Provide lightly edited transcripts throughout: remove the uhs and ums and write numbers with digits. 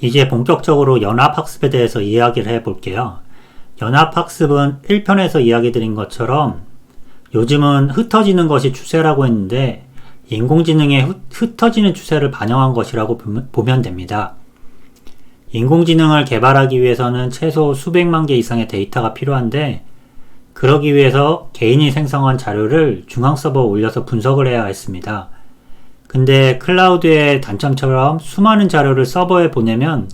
이제 본격적으로 연합학습에 대해서 이야기를 해볼게요. 연합학습은 1편에서 이야기 드린 것처럼 요즘은 흩어지는 것이 추세라고 했는데 인공지능의 흩어지는 추세를 반영한 것이라고 보면 됩니다. 인공지능을 개발하기 위해서는 최소 수백만 개 이상의 데이터가 필요한데 그러기 위해서 개인이 생성한 자료를 중앙 서버에 올려서 분석을 해야 했습니다. 근데 클라우드의 단점처럼 수많은 자료를 서버에 보내면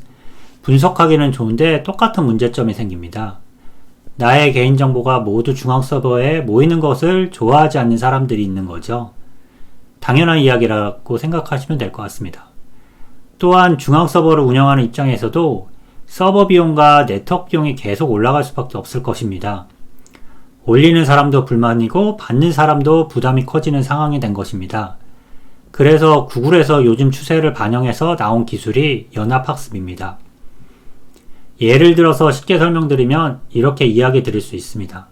분석하기는 좋은데 똑같은 문제점이 생깁니다. 나의 개인정보가 모두 중앙 서버에 모이는 것을 좋아하지 않는 사람들이 있는 거죠. 당연한 이야기라고 생각하시면 될 것 같습니다. 또한 중앙 서버를 운영하는 입장에서도 서버 비용과 네트워크 비용이 계속 올라갈 수밖에 없을 것입니다. 올리는 사람도 불만이고 받는 사람도 부담이 커지는 상황이 된 것입니다. 그래서 구글에서 요즘 추세를 반영해서 나온 기술이 연합학습입니다. 예를 들어서 쉽게 설명드리면 이렇게 이야기 드릴 수 있습니다.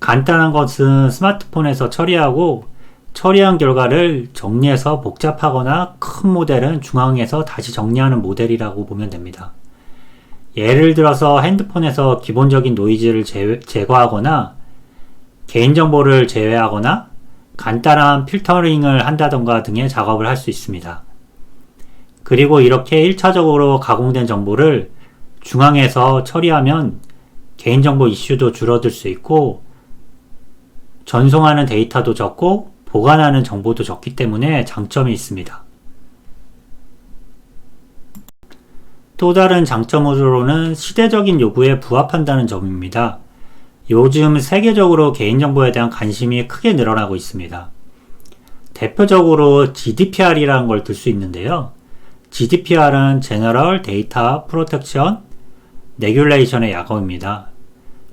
간단한 것은 스마트폰에서 처리하고 처리한 결과를 정리해서 복잡하거나 큰 모델은 중앙에서 다시 정리하는 모델이라고 보면 됩니다. 예를 들어서 핸드폰에서 기본적인 노이즈를 제거하거나 개인정보를 제외하거나 간단한 필터링을 한다던가 등의 작업을 할 수 있습니다. 그리고 이렇게 1차적으로 가공된 정보를 중앙에서 처리하면 개인정보 이슈도 줄어들 수 있고 전송하는 데이터도 적고 보관하는 정보도 적기 때문에 장점이 있습니다. 또 다른 장점으로는 시대적인 요구에 부합한다는 점입니다. 요즘 세계적으로 개인정보에 대한 관심이 크게 늘어나고 있습니다. 대표적으로 GDPR이라는 걸 들 수 있는데요. GDPR은 General Data Protection Regulation의 약어입니다.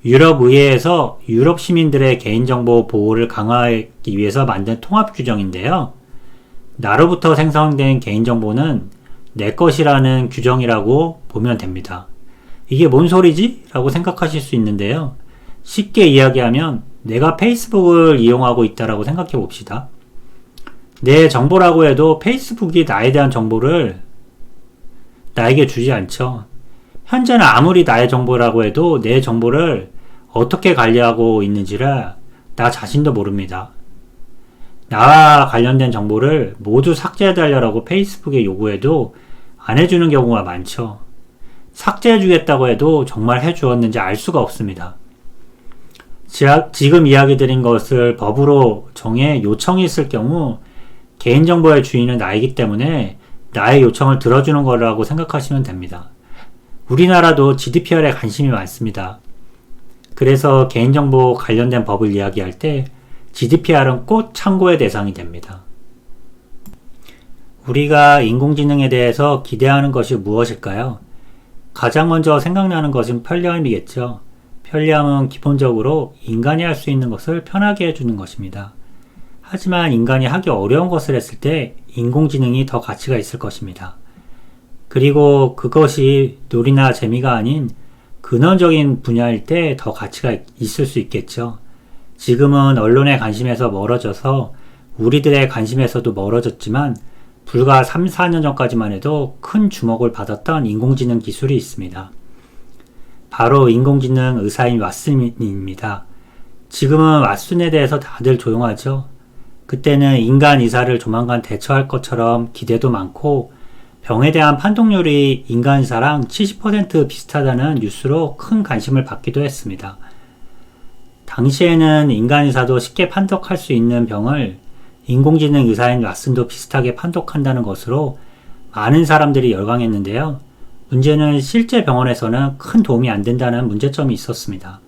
유럽 의회에서 유럽 시민들의 개인정보 보호를 강화하기 위해서 만든 통합 규정인데요. 나로부터 생성된 개인정보는 내 것이라는 규정이라고 보면 됩니다. 이게 뭔 소리지? 라고 생각하실 수 있는데요. 쉽게 이야기하면 내가 페이스북을 이용하고 있다라고 생각해 봅시다. 내 정보라고 해도 페이스북이 나에 대한 정보를 나에게 주지 않죠. 현재는 아무리 나의 정보라고 해도 내 정보를 어떻게 관리하고 있는지를 나 자신도 모릅니다. 나와 관련된 정보를 모두 삭제해달라고 페이스북에 요구해도 안 해주는 경우가 많죠. 삭제해주겠다고 해도 정말 해주었는지 알 수가 없습니다. 지금 이야기 드린 것을 법으로 정해 요청이 있을 경우 개인정보의 주인은 나이기 때문에 나의 요청을 들어주는 거라고 생각하시면 됩니다. 우리나라도 GDPR에 관심이 많습니다. 그래서 개인정보 관련된 법을 이야기할 때 GDPR은 꼭 참고의 대상이 됩니다. 우리가 인공지능에 대해서 기대하는 것이 무엇일까요? 가장 먼저 생각나는 것은 편리함이겠죠. 편리함은 기본적으로 인간이 할 수 있는 것을 편하게 해주는 것입니다. 하지만 인간이 하기 어려운 것을 했을 때 인공지능이 더 가치가 있을 것입니다. 그리고 그것이 놀이나 재미가 아닌 근원적인 분야일 때 더 가치가 있을 수 있겠죠. 지금은 언론의 관심에서 멀어져서 우리들의 관심에서도 멀어졌지만 불과 3, 4년 전까지만 해도 큰 주목을 받았던 인공지능 기술이 있습니다. 바로 인공지능 의사인 왓슨입니다. 지금은 왓슨에 대해서 다들 조용하죠. 그때는 인간 의사를 조만간 대처할 것처럼 기대도 많고 병에 대한 판독률이 인간 의사랑 70% 비슷하다는 뉴스로 큰 관심을 받기도 했습니다. 당시에는 인간 의사도 쉽게 판독할 수 있는 병을 인공지능 의사인 왓슨도 비슷하게 판독한다는 것으로 많은 사람들이 열광했는데요. 문제는 실제 병원에서는 큰 도움이 안 된다는 문제점이 있었습니다.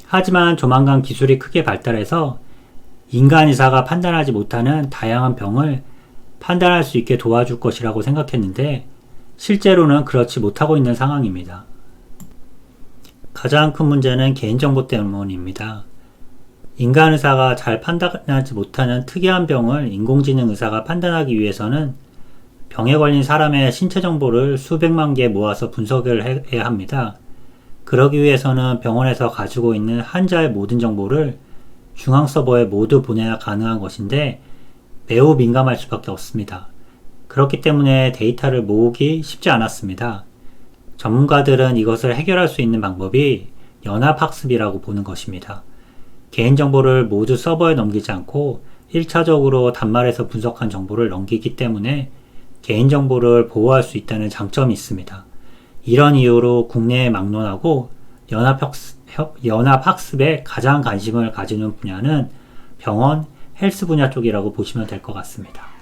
하지만 조만간 기술이 크게 발달해서 인간 의사가 판단하지 못하는 다양한 병을 판단할 수 있게 도와줄 것이라고 생각했는데 실제로는 그렇지 못하고 있는 상황입니다. 가장 큰 문제는 개인정보 때문입니다. 인간 의사가 잘 판단하지 못하는 특이한 병을 인공지능 의사가 판단하기 위해서는 병에 걸린 사람의 신체 정보를 수백만 개 모아서 분석을 해야 합니다. 그러기 위해서는 병원에서 가지고 있는 환자의 모든 정보를 중앙 서버에 모두 보내야 가능한 것인데 매우 민감할 수밖에 없습니다. 그렇기 때문에 데이터를 모으기 쉽지 않았습니다. 전문가들은 이것을 해결할 수 있는 방법이 연합학습이라고 보는 것입니다. 개인정보를 모두 서버에 넘기지 않고 1차적으로 단말에서 분석한 정보를 넘기기 때문에 개인정보를 보호할 수 있다는 장점이 있습니다. 이런 이유로 국내에 막론하고 연합학습에 가장 관심을 가지는 분야는 병원, 헬스 분야 쪽이라고 보시면 될 것 같습니다.